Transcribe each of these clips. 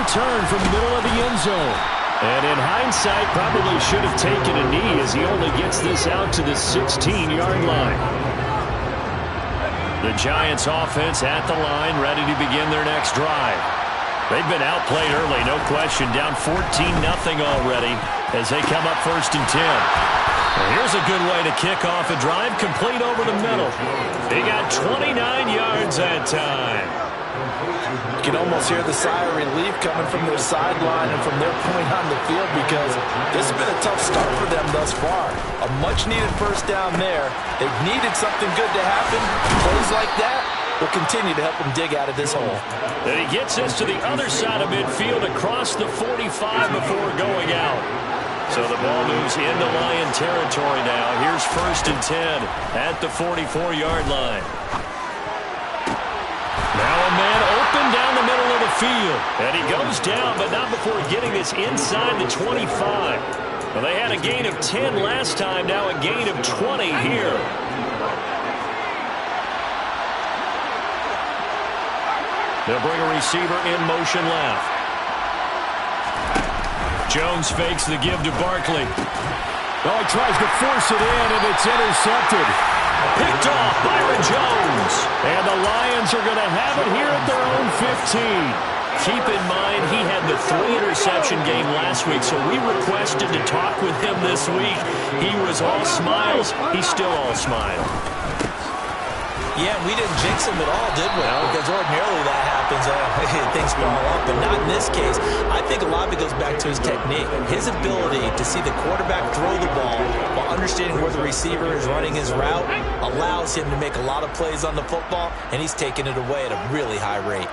return from the middle of the end zone. And in hindsight, probably should have taken a knee as he only gets this out to the 16-yard line. The Giants offense at the line, ready to begin their next drive. They've been outplayed early, no question, down 14-0 already as they come up 1st and 10. Well, here's a good way to kick off a drive, complete over the middle. They got 29 yards that time. You can almost hear the sigh of relief coming from their sideline and from their point on the field because this has been a tough start for them thus far. A much-needed first down there. They've needed something good to happen. Plays like that will continue to help them dig out of this hole. And he gets us to the other side of midfield across the 45 before going out. So the ball moves into Lion territory now. Here's 1st and 10 at the 44-yard line. Now a man open down the middle of the field. And he goes down, but not before getting this inside the 25. Well, they had a gain of 10 last time, now a gain of 20 here. They'll bring a receiver in motion left. Jones fakes the give to Barkley. Oh, he tries to force it in, and it's intercepted. Picked off Byron Jones. And the Lions are going to have it here at their own 15. Keep in mind, he had the 3-interception game last week, so we requested to talk with him this week. He was all smiles. He's still all smile. Yeah, we didn't jinx him at all, did we? No. Because ordinarily that happens. Things fall off, but not in this case. I think a lot of it goes back to his technique. His ability to see the quarterback throw the ball while understanding where the receiver is running his route allows him to make a lot of plays on the football, and he's taking it away at a really high rate.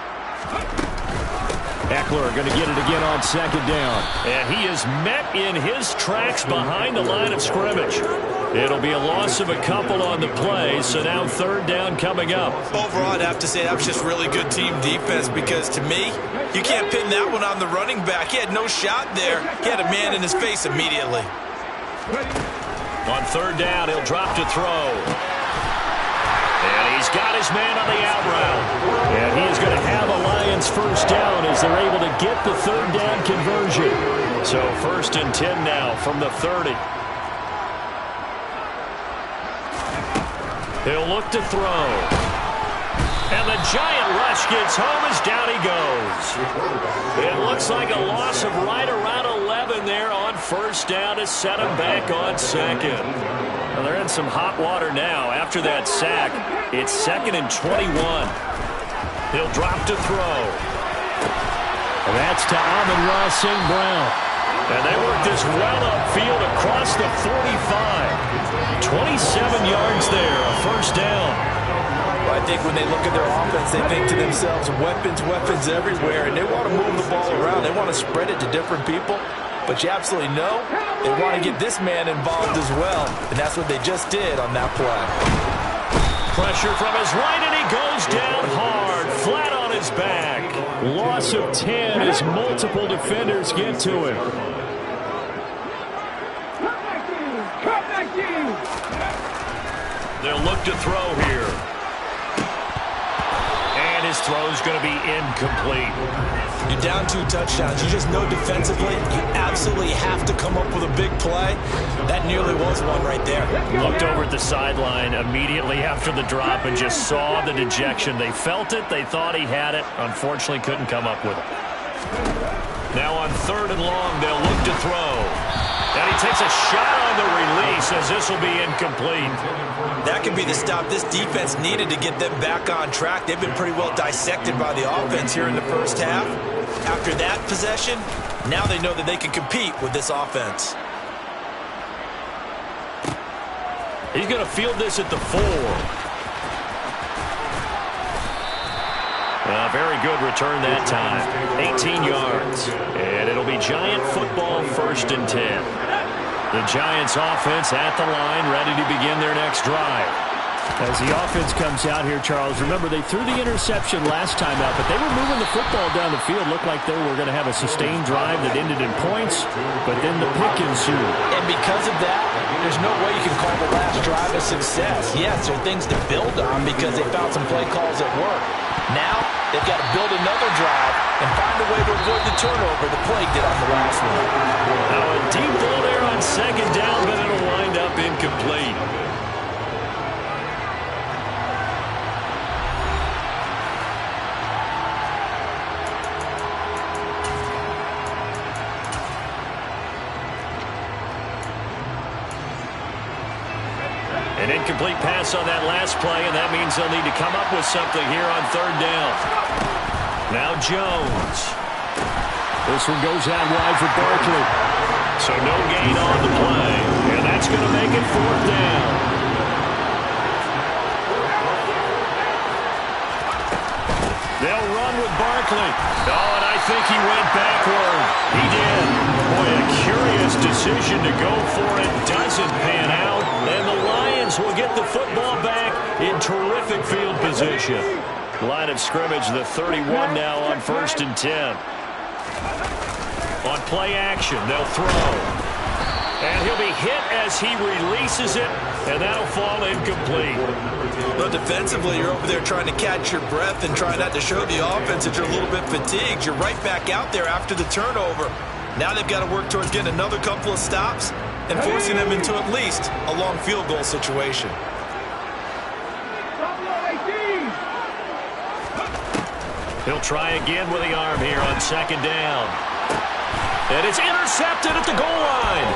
Eckler going to get it again on 2nd down. And he is met in his tracks behind the line of scrimmage. It'll be a loss of a couple on the play, so now 3rd down coming up. Overall, I'd have to say that was just really good team defense because, to me, you can't pin that one on the running back. He had no shot there. He had a man in his face immediately. On 3rd down, he'll drop to throw. And he's got his man on the out route. And he is going to have a Lions 1st down as they're able to get the 3rd down conversion. So 1st and 10 now from the 30. He'll look to throw. And the giant rush gets home as down he goes. It looks like a loss of right around 11 there on 1st down to set him back on 2nd. Well, they're in some hot water now after that sack. It's 2nd and 21. He'll drop to throw. And that's to Amon-Ra St. Brown. And they work this well upfield across the 45. 27 yards there, a 1st down. Well, I think when they look at their offense, they think to themselves, weapons, weapons everywhere, and they want to move the ball around. They want to spread it to different people. But you absolutely know they want to get this man involved as well, and that's what they just did on that play. Pressure from his right, and he goes down hard, flat on his back. Loss of 10 as multiple defenders get to him. They'll look to throw here. And his throw's going to be incomplete. You're down 2 touchdowns. You just know defensively you absolutely have to come up with a big play. That nearly was one right there. Looked over at the sideline immediately after the drop and just saw the dejection. They felt it. They thought he had it. Unfortunately, couldn't come up with it. Now on 3rd and long, they'll look to throw. And he takes a shot on the release as this will be incomplete. That could be the stop this defense needed to get them back on track. They've been pretty well dissected by the offense here in the 1st half. After that possession, now they know that they can compete with this offense. He's going to field this at the 4. Very good return that time. 18 yards. And it'll be Giant football 1st and 10. The Giants offense at the line, ready to begin their next drive. As the offense comes out here, Charles, remember they threw the interception last time out, but they were moving the football down the field. Looked like they were going to have a sustained drive that ended in points, but then the pick ensued. And because of that, there's no way you can call the last drive a success. Yes, there are things to build on because they found some play calls that work. Now, they've got to build another drive and find a way to avoid the turnover the Plague did on the last one. Now a deep ball there on second down, but it'll wind up incomplete. An incomplete pass on that last play, and that means they'll need to come up with something here on third down. Now Jones. This one goes out wide for Barkley. So no gain on the play, and that's going to make it fourth down. They'll run with Barkley. Oh, and I think he went backward. He did. Boy, a curious decision to go for it. Doesn't pan out. And the Lions will get the football back in terrific field position. Line of scrimmage, the 31 now on 1st and 10. On play action, they'll throw. And he'll be hit as he releases it, and that'll fall incomplete. Well, defensively, you're over there trying to catch your breath and try not to show the offense that you're a little bit fatigued. You're right back out there after the turnover. Now they've got to work towards getting another couple of stops and forcing them into at least a long field goal situation. He'll try again with the arm here on second down. And it's intercepted at the goal line.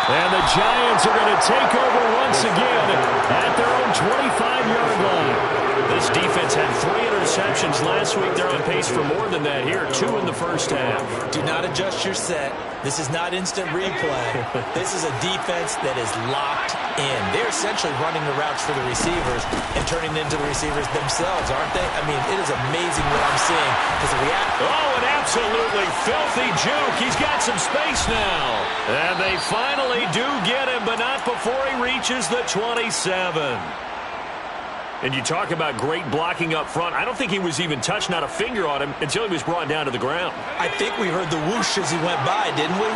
And the Giants are going to take over once again at their own 25-yard line. This defense had 3 interceptions last week. They're on pace for more than that here. 2 in the first half. Do not adjust your set. This is not instant replay. This is a defense that is locked in. They're essentially running the routes for the receivers and turning it into the receivers themselves, aren't they? I mean, it is amazing what I'm seeing. Oh, an absolutely filthy juke. He's got some space now. And they finally do get him, but not before he reaches the 27. And you talk about great blocking up front. I don't think he was even touched, not a finger on him, until he was brought down to the ground. I think we heard the whoosh as he went by, didn't we?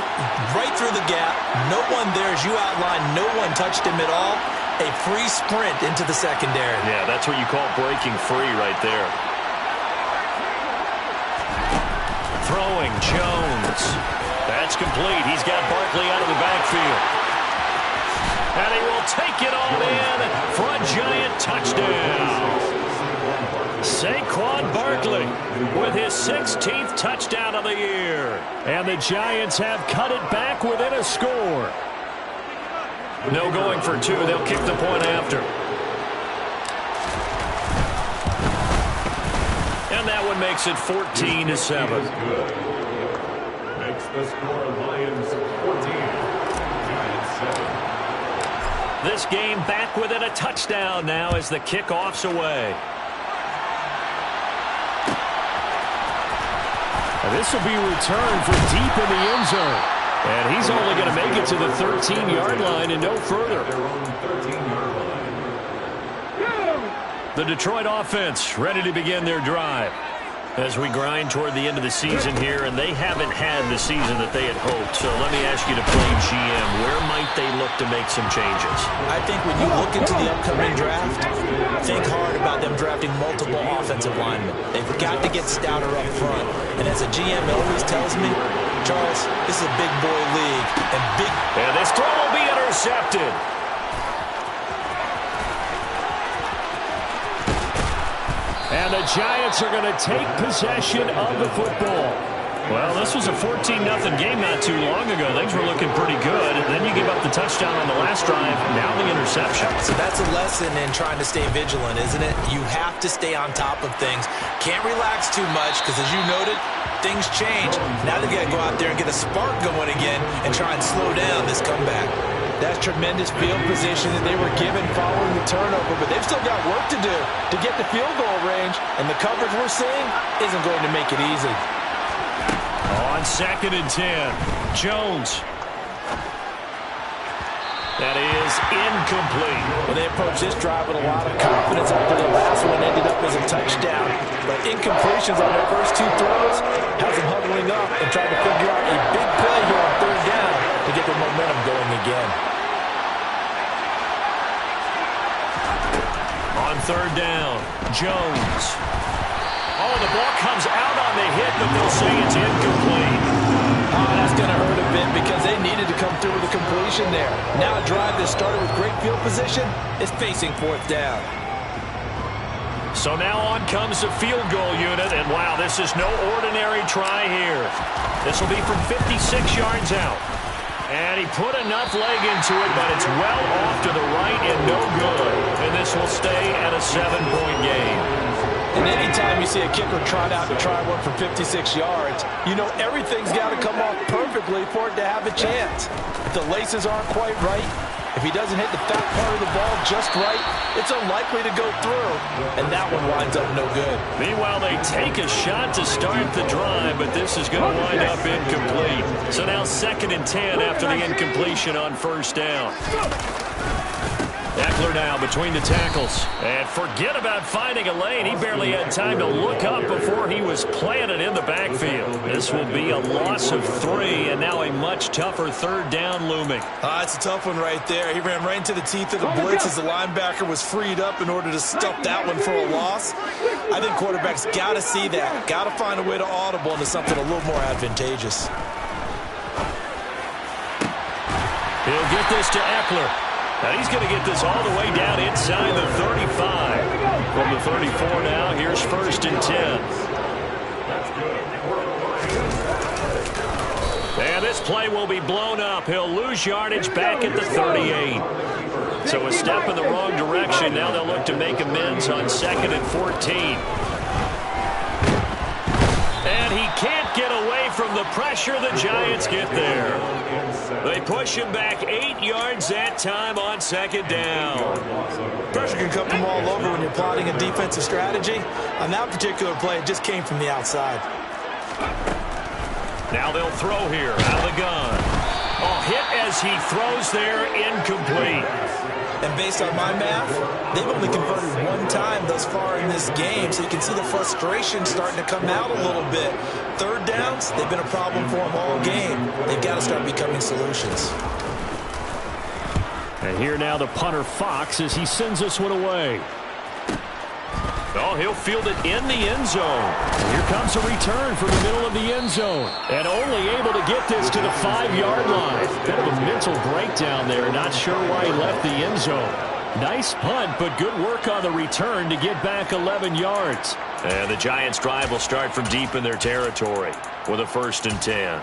Right through the gap. No one there, as you outlined. No one touched him at all. A free sprint into the secondary. Yeah, that's what you call breaking free right there. Throwing, Jones. That's complete. He's got Barkley out of the backfield. And he will take it all in for a Giant touchdown. Saquon Barkley with his 16th touchdown of the year. And the Giants have cut it back within a score. No going for 2. They'll kick the point after. And that one makes it 14-7. Makes the score Lions 14, Giants 7. This game back within a touchdown now as the kickoff's away. And this will be returned for deep in the end zone. And he's only going to make it to the 13-yard line and no further. The Detroit offense ready to begin their drive as we grind toward the end of the season here, and they haven't had the season that they had hoped. So let me ask you to play GM. Where might they look to make some changes? I think when you look into the upcoming draft, think hard about them drafting multiple offensive linemen. They've got to get stouter up front. And as a GM always tells me, Charles, this is a big boy league. And this throw will be intercepted. And the Giants are going to take possession of the football. Well, this was a 14-0 game not too long ago. Things were looking pretty good. And then you give up the touchdown on the last drive. Now the interception. So that's a lesson in trying to stay vigilant, isn't it? You have to stay on top of things. Can't relax too much because, as you noted, things change. Now they've got to go out there and get a spark going again and try and slow down this comeback. That's tremendous field position that they were given following the turnover, but they've still got work to do to get the field goal range, and the coverage we're seeing isn't going to make it easy. On on 2nd and 10. Jones. That is incomplete. Well, they approached this drive with a lot of confidence after the last one ended up as a touchdown. But incompletions on their first 2 throws has them huddling up and trying to figure out a big play here on 3rd down to get their momentum going again. On 3rd down, Jones. Oh, the ball comes out on the hit, but they'll say it's incomplete. Oh, that's going to hurt a bit because they needed to come through with a completion there. Now a drive that started with great field position is facing 4th down. So now on comes the field goal unit, and wow, this is no ordinary try here. This will be from 56 yards out. And he put enough leg into it, but it's well off to the right and no good. And this will stay at a 7-point game. And anytime you see a kicker trot out to try one for 56 yards, you know everything's got to come off perfectly for it to have a chance. If the laces aren't quite right, if he doesn't hit the fat part of the ball just right, it's unlikely to go through. And that one winds up no good. Meanwhile, they take a shot to start the drive, but this is going to wind up incomplete. So now 2nd and 10 after the incompletion on 1st down. Eckler now between the tackles. And forget about finding a lane. He barely had time to look up before he was planted in the backfield. This will be a loss of 3, and now a much tougher 3rd down looming. It's a tough one right there. He ran right into the teeth of the blitz as the linebacker was freed up in order to stuff that one for a loss. I think quarterbacks got to see that. Got to find a way to audible into something a little more advantageous. He'll get this to Eckler. And he's going to get this all the way down inside the 35. From the 34 now, here's 1st and 10. And this play will be blown up. He'll lose yardage back at the 38. So a step in the wrong direction. Now they'll look to make amends on 2nd and 14. And he can't get away from the pressure. The Giants get there. They push him back 8 yards that time on 2nd down. Pressure can come from all over when you're plotting a defensive strategy. On that particular play, it just came from the outside. Now they'll throw here out of the gun. Oh, hit as he throws there, incomplete. And based on my math, they've only converted 1 time thus far in this game, so you can see the frustration starting to come out a little bit. 3rd downs, they've been a problem for them all game. They've got to start becoming solutions. And here now the punter Fox as he sends this one away. Oh, he'll field it in the end zone. Here comes a return from the middle of the end zone. And only able to get this to the 5-yard line. Bit of a mental breakdown there. Not sure why he left the end zone. Nice punt, but good work on the return to get back 11 yards. And the Giants' drive will start from deep in their territory with a 1st and 10.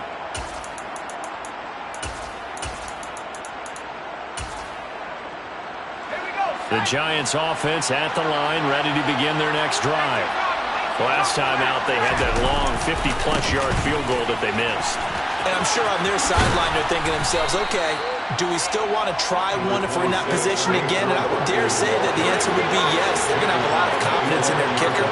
The Giants offense at the line, ready to begin their next drive. Last time out, they had that long 50-plus yard field goal that they missed. And I'm sure on their sideline they're thinking to themselves, okay, do we still want to try one if we're in that position again? And I would dare say that the answer would be yes. They're going to have a lot of confidence in their kicker.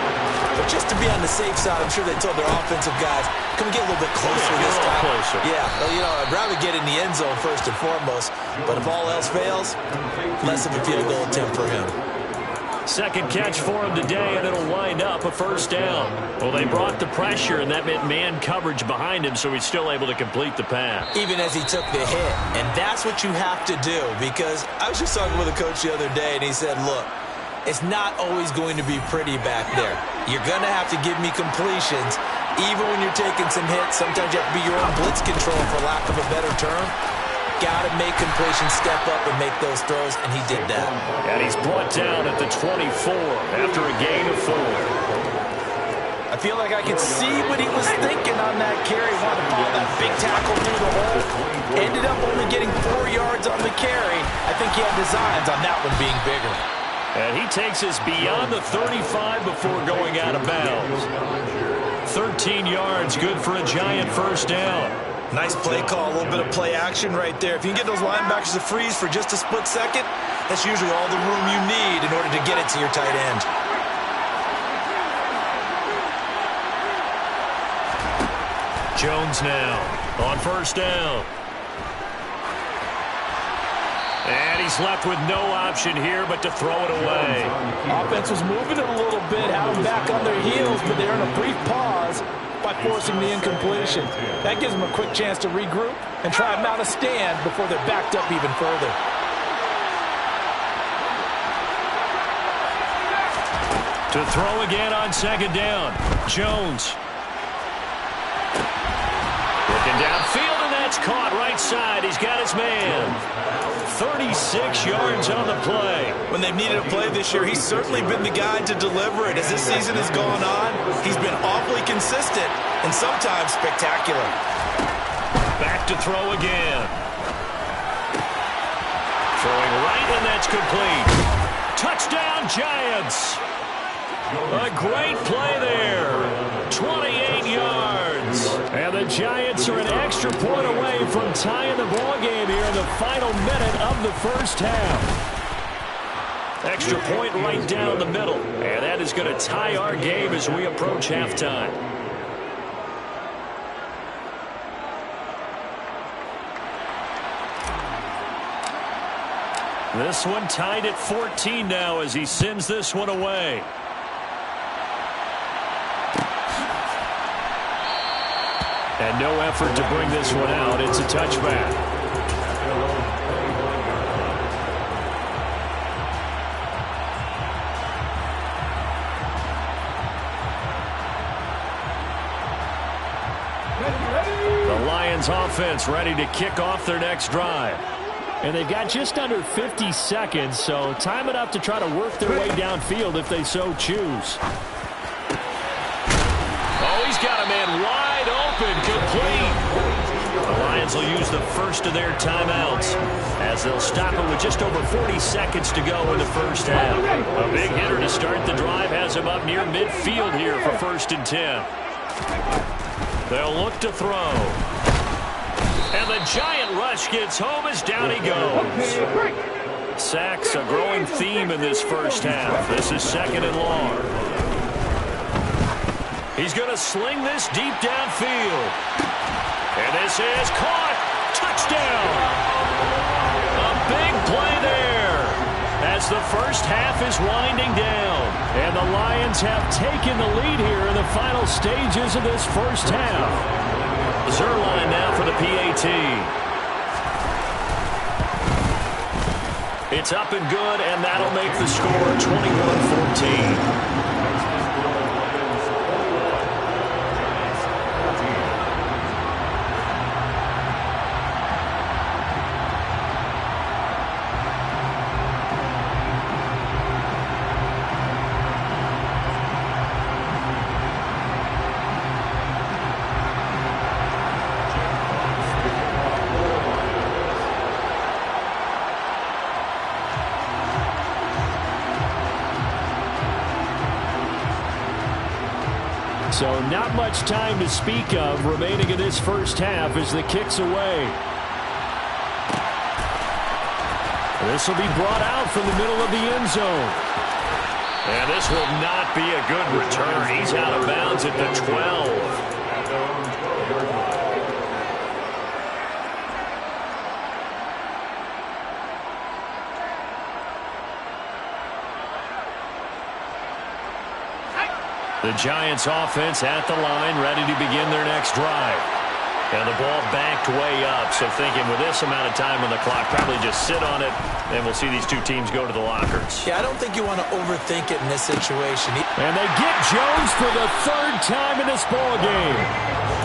But just to be on the safe side, I'm sure they told their offensive guys, can we get a little bit closer this time? Closer. Yeah, well, you know, I'd rather get in the end zone first and foremost. But if all else fails, less of a field goal attempt for him. Second catch for him today, and it'll wind up a 1st down. Well, they brought the pressure, and that meant man coverage behind him, so he's still able to complete the pass. Even as he took the hit. And that's what you have to do, because I was just talking with a coach the other day, and he said, look, it's not always going to be pretty back there. You're going to have to give me completions. Even when you're taking some hits, sometimes you have to be your own blitz control, for lack of a better term. Got to make completions, step up and make those throws, and he did that. And he's brought down at the 24 after a gain of 4. I feel like I can see what he was thinking on that carry. Wanted to follow that big tackle through the hole. Ended up only getting 4 yards on the carry. I think he had designs on that one being bigger. And he takes us beyond the 35 before going out of bounds. 13 yards, good for a Giant 1st down. Nice play call, a little bit of play action right there. If you can get those linebackers to freeze for just a split second, that's usually all the room you need in order to get it to your tight end. Jones now on first down. And he's left with no option here but to throw it away. Offense was moving it a little bit, had them back on their heels, but they're in a brief pause by forcing the incompletion. That gives them a quick chance to regroup and try and mount a stand before they're backed up even further. To throw again on second down. Jones. Looking downfield, and that's caught right side. He's got his man. 36 yards on the play. When they've needed a play this year, he's certainly been the guy to deliver it. As this season has gone on, he's been awfully consistent and sometimes spectacular. Back to throw again. Throwing right, and that's complete. Touchdown, Giants. A great play there. 28 yards. And the Giants are an extra point away from tying the ball game here in the final minute of the first half. Extra point right down the middle. And that is going to tie our game as we approach halftime. This one tied at 14 now as he sends this one away. And no effort to bring this one out. It's a touchback. The Lions offense ready to kick off their next drive. And they've got just under 50 seconds, so time enough to try to work their way downfield if they so choose. Oh, he's got a man wide open, complete. The Lions will use the first of their timeouts as they'll stop it with just over 40 seconds to go in the first half. A big hitter to start the drive has him up near midfield here for 1st and 10. They'll look to throw. And the giant rush gets home as down he goes. Sacks a growing theme in this first half. This is 2nd and long. He's going to sling this deep downfield. And this is caught. Touchdown. A big play there as the first half is winding down. And the Lions have taken the lead here in the final stages of this first half. Zuerlein now for the PAT. It's up and good, and that'll make the score 21-14. So not much time to speak of remaining in this first half as the kick's away. This will be brought out from the middle of the end zone. And this will not be a good return. He's out of bounds at the 12. The Giants offense at the line, ready to begin their next drive. And the ball backed way up, so thinking with this amount of time on the clock, probably just sit on it, and we'll see these two teams go to the lockers. Yeah, I don't think you want to overthink it in this situation. And they get Jones for the 3rd time in this ball game.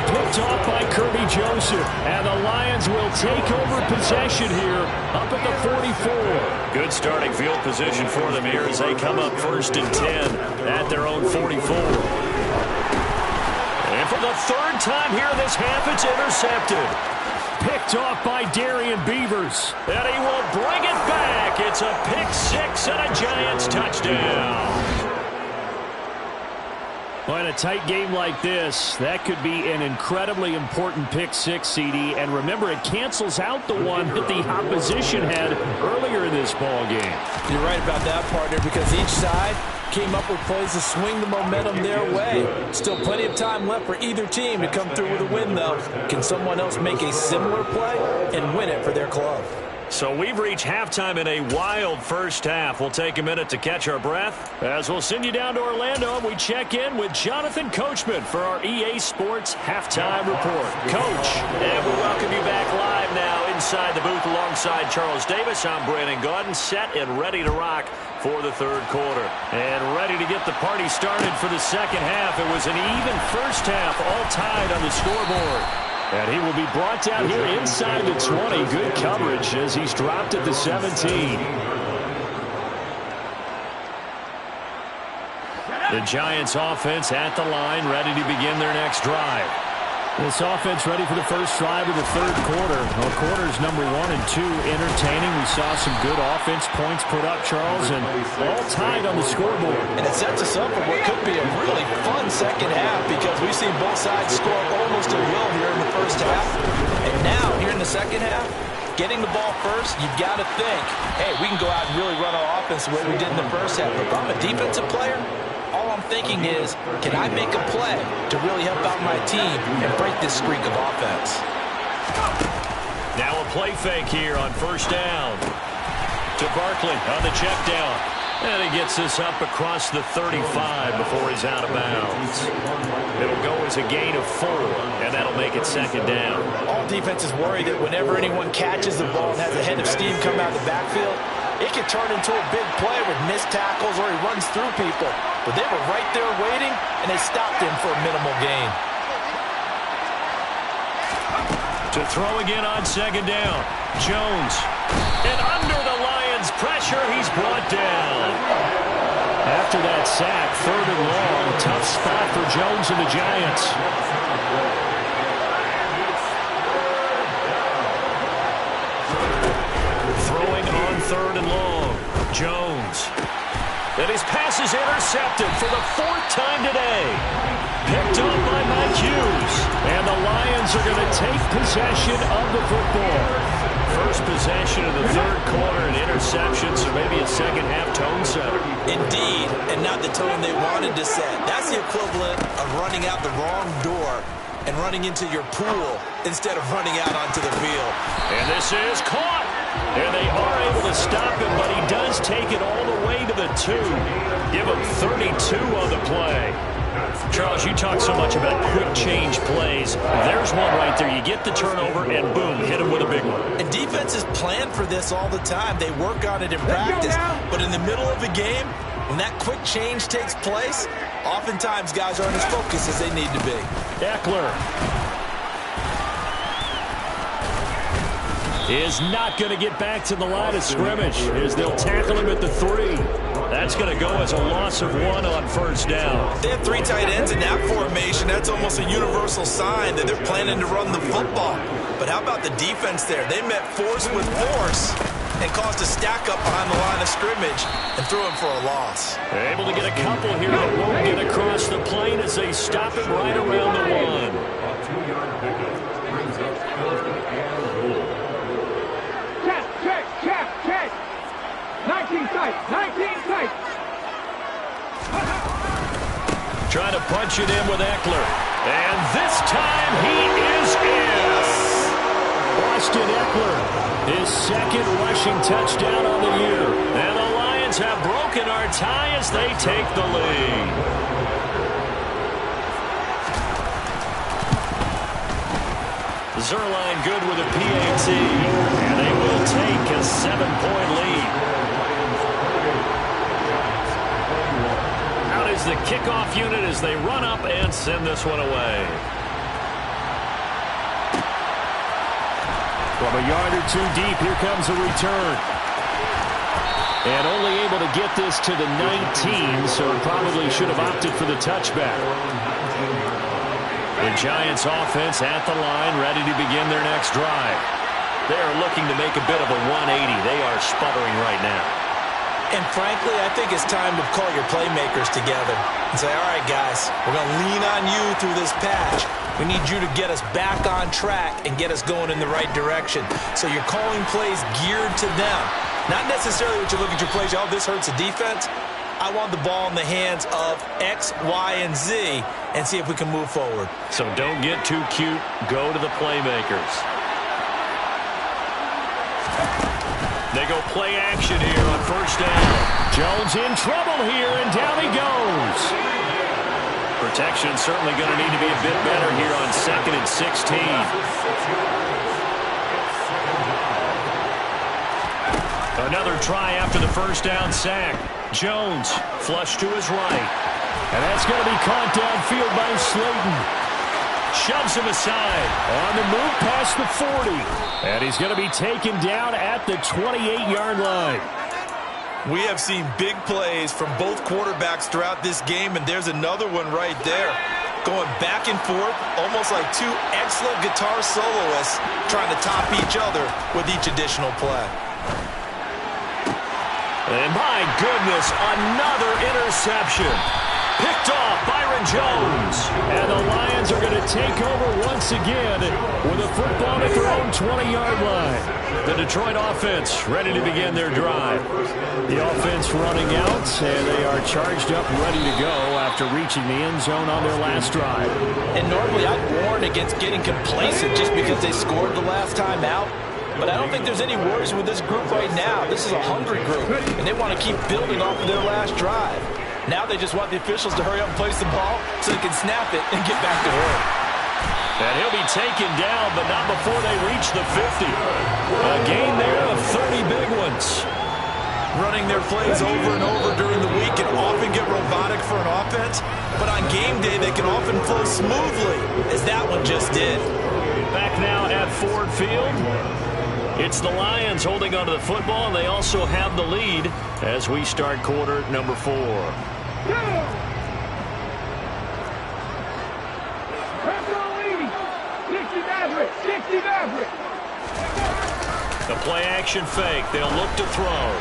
Picked off by Kirby Joseph, and the Lions will take over possession here up at the 44. Good starting field position for them here as they come up 1st and 10 at their own 44. And for the 3rd time here in this half, it's intercepted. Picked off by Darian Beavers. And he will bring it back. It's a pick 6 and a Giants touchdown. Well, in a tight game like this, that could be an incredibly important pick 6, CD. And remember, it cancels out the one that the opposition had earlier in this ball game. You're right about that, partner, because each side came up with plays to swing the momentum their way. Still plenty of time left for either team to come through with a win, though. Can someone else make a similar play and win it for their club? So we've reached halftime in a wild first half. We'll take a minute to catch our breath as we'll send you down to Orlando and we check in with Jonathan Coachman for our EA Sports Halftime Report. Coach, and we welcome you back live now inside the booth alongside Charles Davis. I'm Brandon Gaudin, set and ready to rock for the third quarter. And ready to get the party started for the second half. It was an even first half, all tied on the scoreboard. And he will be brought down here inside the 20. Good coverage as he's dropped at the 17. The Giants offense at the line, ready to begin their next drive. This offense ready for the first drive of the third quarter. Well, quarters number 1 and 2 entertaining. We saw some good offense points put up, Charles, and all tied on the scoreboard. And it sets us up for what could be a really fun second half because we've seen both sides score almost at will here in the first half. And now, here in the second half, getting the ball first, you've got to think, hey, we can go out and really run our offense the way we did in the first half. But if I'm a defensive player, all I'm thinking is, can I make a play to really help out my team and break this streak of offense? Now a play fake here on first down. To Barkley on the check down. And he gets this up across the 35 before he's out of bounds. It'll go as a gain of 4, and that'll make it second down. All defenses worry that whenever anyone catches the ball and has a head of steam come out of the backfield, it can turn into a big play with missed tackles or he runs through people. But they were right there waiting, and they stopped him for a minimal gain. To throw again on second down. Jones. And under the Lions' pressure, he's brought down. After that sack, third and long, tough spot for Jones and the Giants. Throwing on third and long. Jones. And his pass is intercepted for the 4th time today. Picked up by Mike Hughes. And the Lions are going to take possession of the football. First possession of the third quarter, an interception, so maybe a second half tone setter. Indeed, and not the tone they wanted to set. That's the equivalent of running out the wrong door and running into your pool instead of running out onto the field. And this is caught. And they are able to stop him, but he does take it all the way to the 2. Give him 32 on the play. Charles, you talk so much about quick change plays. There's one right there. You get the turnover, and boom, hit him with a big one. And defenses plan for this all the time. They work on it in practice. But in the middle of the game, when that quick change takes place, oftentimes guys aren't as focused as they need to be. Eckler is not going to get back to the line of scrimmage as they'll tackle him at the 3. That's going to go as a loss of 1 on first down. They have 3 tight ends in that formation. That's almost a universal sign that they're planning to run the football. But how about the defense there? They met force with force and caused a stack up behind the line of scrimmage and threw him for a loss. They're able to get a couple here that won't get across the plane as they stop it right around the 1. A 2-yard pickup brings up 4th and goal. Check. 19 tight. Trying to punch it in with Eckler. And this time he is in. Austin Eckler, his 2nd rushing touchdown on the year. And the Lions have broken our tie as they take the lead. Zuerlein good with a PAT. And they will take a 7-point lead. Out is the kickoff unit as they run up and send this one away. From a yard or 2 deep, here comes a return. And only able to get this to the 19, so probably should have opted for the touchback. The Giants offense at the line, ready to begin their next drive. They are looking to make a bit of a 180. They are sputtering right now. And frankly, I think it's time to call your playmakers together and say, all right, guys, we're going to lean on you through this patch. We need you to get us back on track and get us going in the right direction. So you're calling plays geared to them. Not necessarily what you look at your plays, oh, this hurts the defense. I want the ball in the hands of X, Y, and Z and see if we can move forward. So don't get too cute. Go to the playmakers. They go play action here on first down. Jones in trouble here, and down he goes. Protection certainly going to need to be a bit better here on 2nd and 16. Another try after the first down sack. Jones flush to his right. And that's going to be caught downfield by Slayton. Shoves him aside. On the move past the 40. And he's going to be taken down at the 28-yard line. We have seen big plays from both quarterbacks throughout this game, and there's another one right there. Going back and forth, almost like two excellent guitar soloists trying to top each other with each additional play. And my goodness, another interception. Picked off Byron Jones. And the Lions are going to take over once again with a football at their own 20-yard line. The Detroit offense ready to begin their drive. The offense running out, and they are charged up, ready to go after reaching the end zone on their last drive. And normally I'd warn against getting complacent just because they scored the last time out. But I don't think there's any worries with this group right now. This is a hungry group, and they want to keep building off of their last drive. Now they just want the officials to hurry up and place the ball so they can snap it and get back to work. And he'll be taken down, but not before they reach the 50. A gain there of 30 big ones. Running their plays over and over during the week can often get robotic for an offense, but on game day they can often flow smoothly, as that one just did. Back now at Ford Field. It's the Lions holding onto the football, and they also have the lead as we start quarter number 4. The play action fake. They'll look to throw.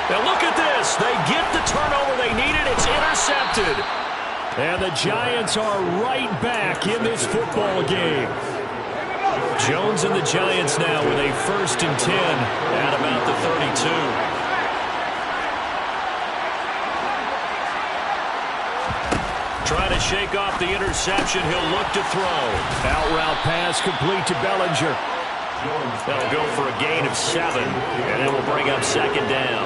Now look at this. They get the turnover they needed. It's intercepted. And the Giants are right back in this football game. Jones and the Giants now with a 1st and 10 at about the 32. Trying to shake off the interception. He'll look to throw. Out route pass complete to Bellinger. That'll go for a gain of 7, and it will bring up 2nd down.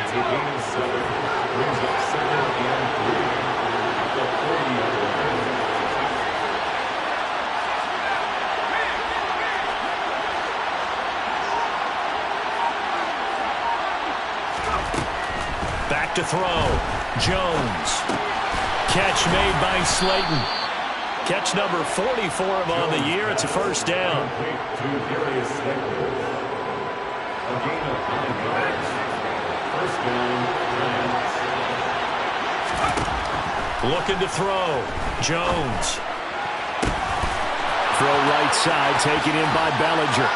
It's a gain of 7. Brings up 2nd and 3 at the 40-yard line. Back to throw. Jones. Catch made by Slayton. Catch number 40 for him on the year. It's a 1st down. To Darius Slayton. A gain of 5 yards. 1st down, Giants. Looking to throw. Jones. Throw right side, taken in by Bellinger.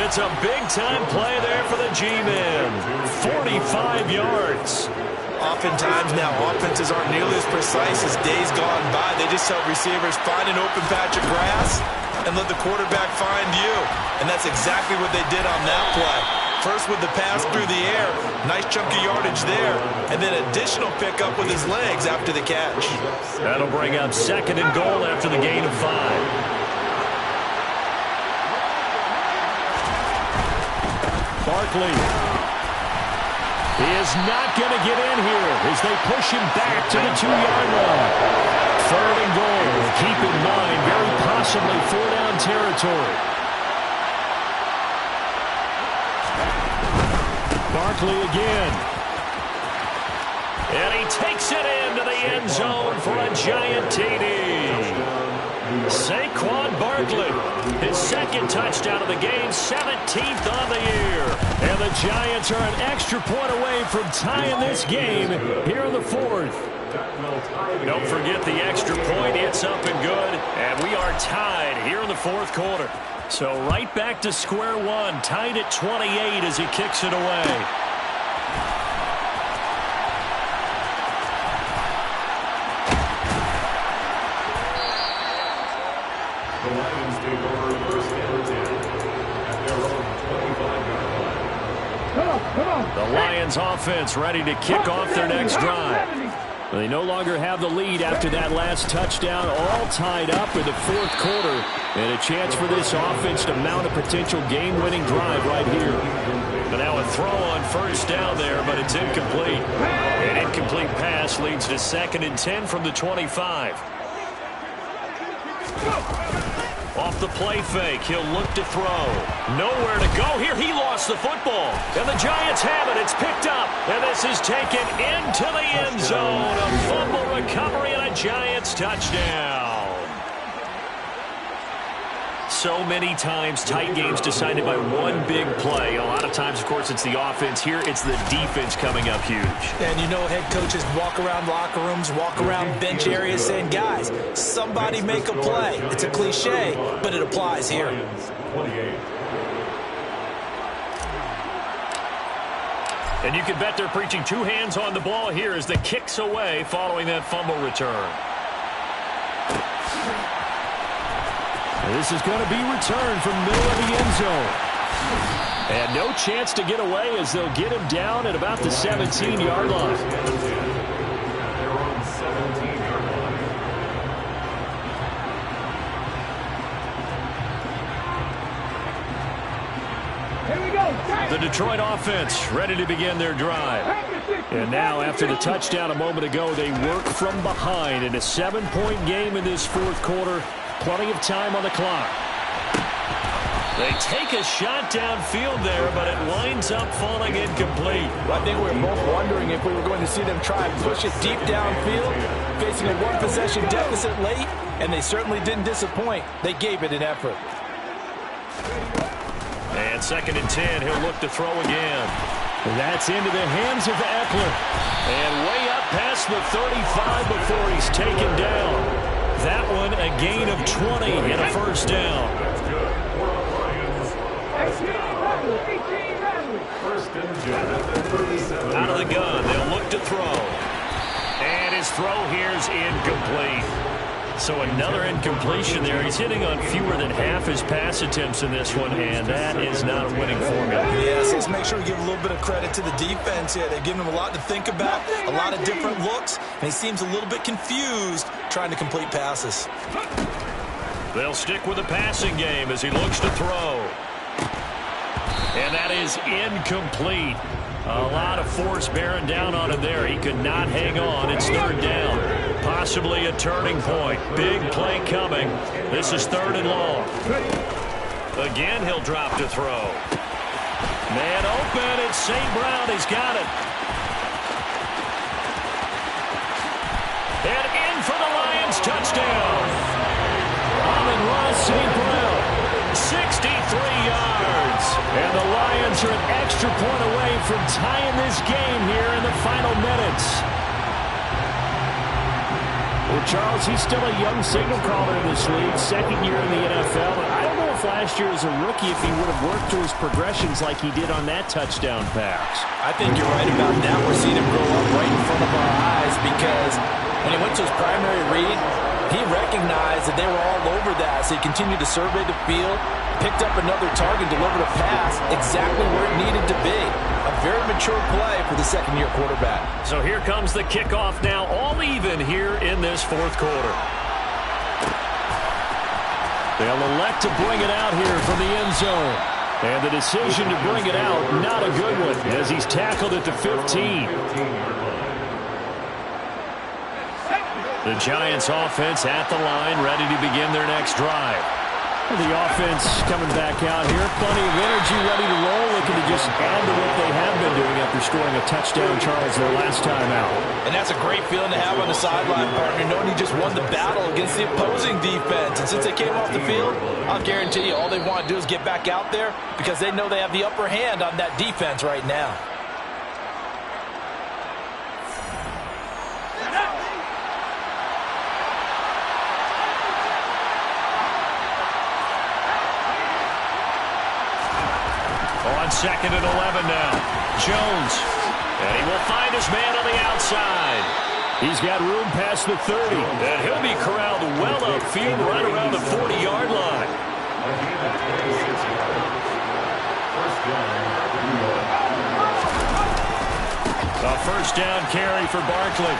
It's a big-time play there for the G-men. 45 yards. Oftentimes now, offenses aren't nearly as precise as days gone by. They just help receivers find an open patch of grass and let the quarterback find you. And that's exactly what they did on that play. First with the pass through the air, nice chunk of yardage there, and then additional pickup with his legs after the catch. That'll bring up 2nd and goal after the gain of 5. Barkley. He is not going to get in here as they push him back to the 2-yard line. 3rd and goal. Keep in mind, very possibly 4-down territory. Barkley again. And he takes it into the end zone for a giant TD. Saquon Barkley, his 2nd touchdown of the game, 17th on the year. And the Giants are an extra point away from tying this game here in the 4th. Don't forget the extra point. It's up and good. And we are tied here in the 4th quarter. So right back to square one, tied at 28 as he kicks it away. The Lions take over 1st and 10 at their own 25-yard line. Come on. The Lions offense ready to kick off their next drive. They no longer have the lead after that last touchdown, all tied up in the fourth quarter, and a chance for this offense to mount a potential game-winning drive right here. But now a throw on first down there, but it's incomplete. An incomplete pass leads to 2nd and 10 from the 25. Off the play fake, he'll look to throw. Nowhere to go here. He lost the football. And the Giants have it. It's picked up. And this is taken into the end zone. A fumble recovery and a Giants touchdown. So many times tight games decided by one big play. A lot of times, of course, it's the offense. Here, it's the defense coming up huge. And you know head coaches walk around locker rooms, walk around bench areas saying, guys, somebody make a play. It's a cliche, but it applies here. And you can bet they're preaching two hands on the ball here as the kick's away following that fumble return. This is going to be returned from the middle of the end zone. And no chance to get away as they'll get him down at about the 17-yard line. Here we go. The Detroit offense ready to begin their drive. And now, after the touchdown a moment ago, they work from behind in a 7-point game in this fourth quarter. Plenty of time on the clock. They take a shot downfield there, but it winds up falling incomplete. I think we were both wondering if we were going to see them try and push it deep downfield, facing a one-possession deficit late, and they certainly didn't disappoint. They gave it an effort. And 2nd and 10, he'll look to throw again. That's into the hands of Eckler. And way up past the 35 before he's taken down. That one a gain of 20 and a first down. Out of the gun, they'll look to throw. And his throw here's incomplete. So another incompletion there. He's hitting on fewer than half his pass attempts in this one, and that is not a winning formula. Yes, let's make sure we give a little bit of credit to the defense here. They've given him a lot to think about, a lot of different looks, and he seems a little bit confused trying to complete passes. They'll stick with the passing game as he looks to throw. And that is incomplete. A lot of force bearing down on him there. He could not hang on. It's 3rd down. Possibly a turning point. Big play coming. This is 3rd and long. Again, he'll drop to throw. Man open. It's St. Brown. He's got it. And in for the Lions touchdown. Amon-Ra St. Brown. 63 yards. And the Lions are an extra point away from tying this game here in the final minutes. Well, Charles, he's still a young signal caller in this league, 2nd year in the NFL. And I don't know if last year as a rookie if he would have worked through his progressions like he did on that touchdown pass. I think you're right about that. We're seeing him grow up right in front of our eyes because when he went to his primary read, he recognized that they were all over that, so he continued to survey the field, picked up another target, delivered a pass exactly where it needed to be. A very mature play for the 2nd-year quarterback. So here comes the kickoff now, all even here in this fourth quarter. They'll elect to bring it out here from the end zone. And the decision to bring it out, not a good one, as he's tackled at the 15. The Giants offense at the line, ready to begin their next drive. The offense coming back out here. Plenty of energy, ready to roll, looking to just add to what they have been doing after scoring a touchdown, Charles, their last time out. And that's a great feeling to have on the sideline, partner, knowing you just won the battle against the opposing defense. And since they came off the field, I'll guarantee you all they want to do is get back out there because they know they have the upper hand on that defense right now. On 2nd and 11 now. Jones. And he will find his man on the outside. He's got room past the 30. And he'll be corralled well upfield right around the 40-yard line. A first down carry for Barkley.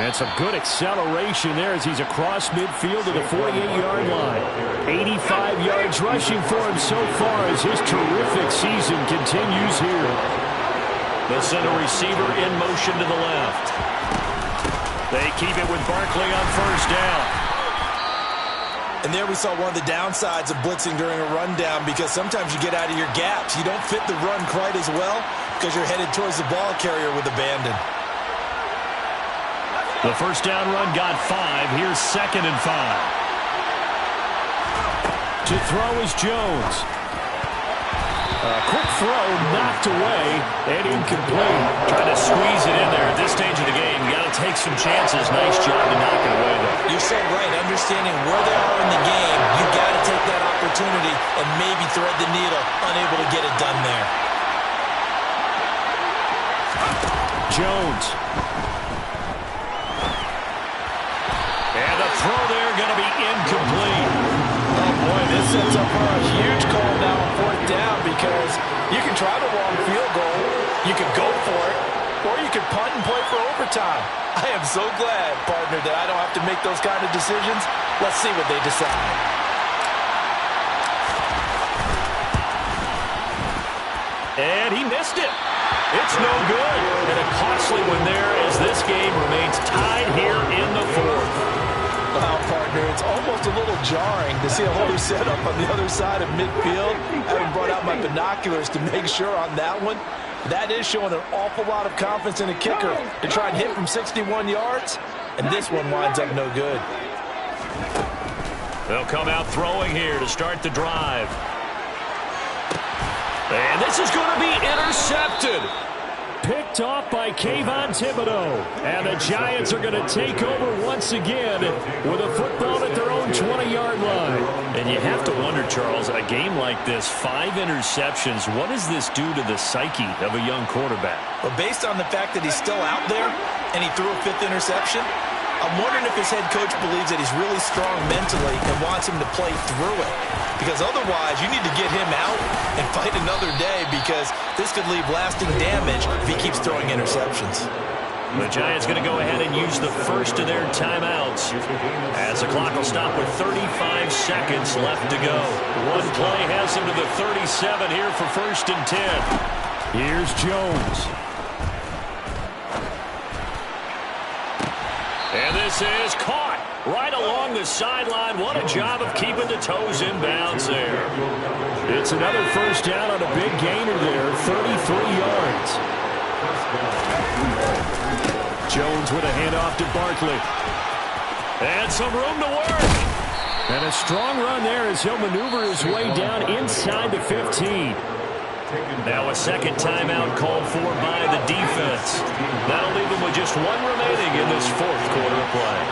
And some good acceleration there as he's across midfield to the 48-yard line. 85 yards rushing for him so far as his terrific season continues here. They'll send a receiver in motion to the left. They keep it with Barkley on first down. And there we saw one of the downsides of blitzing during a rundown, because sometimes you get out of your gaps. You don't fit the run quite as well because you're headed towards the ball carrier with abandon. The first down run got 5. Here's 2nd and 5. To throw is Jones. A quick throw knocked away and incomplete. Trying to squeeze it in there at this stage of the game. You got to take some chances. Nice job to knock it away, though. You're so right. Understanding where they are in the game, you got to take that opportunity and maybe thread the needle. Unable to get it done there. Jones. And the throw there going to be incomplete. Oh, boy, this sets up for a huge call now on 4th down, because you can try the long field goal, you can go for it, or you can punt and play for overtime. I am so glad, partner, that I don't have to make those kind of decisions. Let's see what they decide. And he missed it. It's no good. And a costly one there as this game remains tied here in the 4th. Wow, partner, it's almost a little jarring to see a whole setup on the other side of midfield. I haven't brought out my binoculars to make sure on that one. That is showing an awful lot of confidence in a kicker to try and hit from 61 yards. And this one winds up no good. They'll come out throwing here to start the drive. And this is going to be intercepted. Picked off by Kayvon Thibodeau. And the Giants are going to take over once again with a football at their own 20-yard line. And you have to wonder, Charles, a game like this, 5 interceptions, what does this do to the psyche of a young quarterback? Well, based on the fact that he's still out there and he threw a 5th interception, I'm wondering if his head coach believes that he's really strong mentally and wants him to play through it. Because otherwise, you need to get him out and fight another day, because this could leave lasting damage if he keeps throwing interceptions. The Giants going to go ahead and use the first of their timeouts as the clock will stop with 35 seconds left to go. One play has him to the 37 here for 1st and 10. Here's Jones. And this is caught right along the sideline. What a job of keeping the toes in bounds there. It's another first down on a big gainer there, 33 yards. Jones with a handoff to Barkley. And some room to work. And a strong run there as he'll maneuver his way down inside the 15. Now a second timeout called for by the defense. That'll leave them with just one remaining in this 4th quarter of play.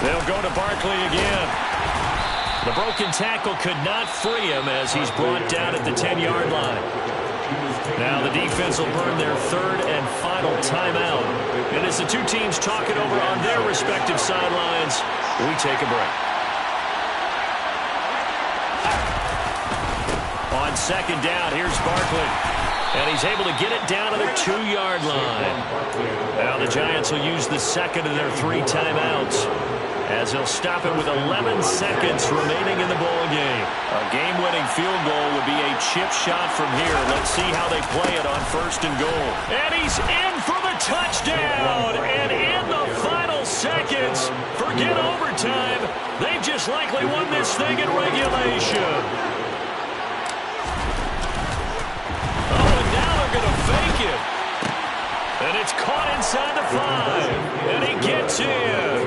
They'll go to Barkley again. The broken tackle could not free him as he's brought down at the 10-yard line. Now the defense will burn their 3rd and final timeout. And as the two teams talk it over on their respective sidelines, we take a break. On 2nd down, here's Barkley. And he's able to get it down to the 2-yard line. Now the Giants will use the 2nd of their 3 timeouts, as they'll stop it with 11 seconds remaining in the ball game. A game-winning field goal would be a chip shot from here. Let's see how they play it on 1st and goal. And he's in for the touchdown. And in the final seconds, forget overtime. They've just likely won this thing in regulation. Oh, and now they're going to fake it. And it's caught inside the 5. And he gets in.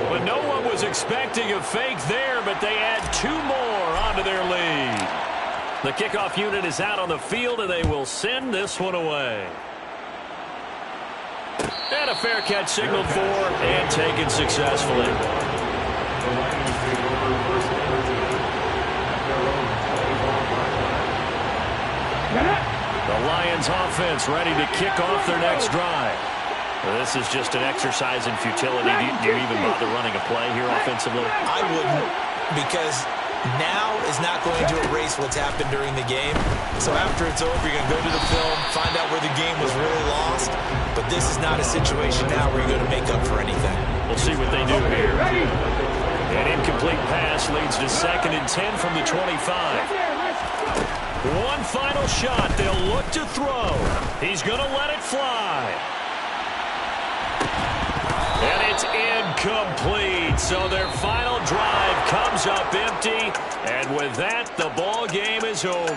But no one was expecting a fake there, but they add 2 more onto their lead. The kickoff unit is out on the field, and they will send this one away. And a fair catch signaled for and taken successfully. The Lions offense ready to kick off their next drive. This is just an exercise in futility. Do you even bother running a play here offensively? I wouldn't, because now is not going to erase what's happened during the game. So after it's over, you're going to go to the film, find out where the game was really lost. But this is not a situation now where you're going to make up for anything. We'll see what they do here. An incomplete pass leads to 2nd and 10 from the 25. One final shot. They'll look to throw. He's going to let it fly. And it's incomplete. So their final drive comes up empty. And with that, the ball game is over.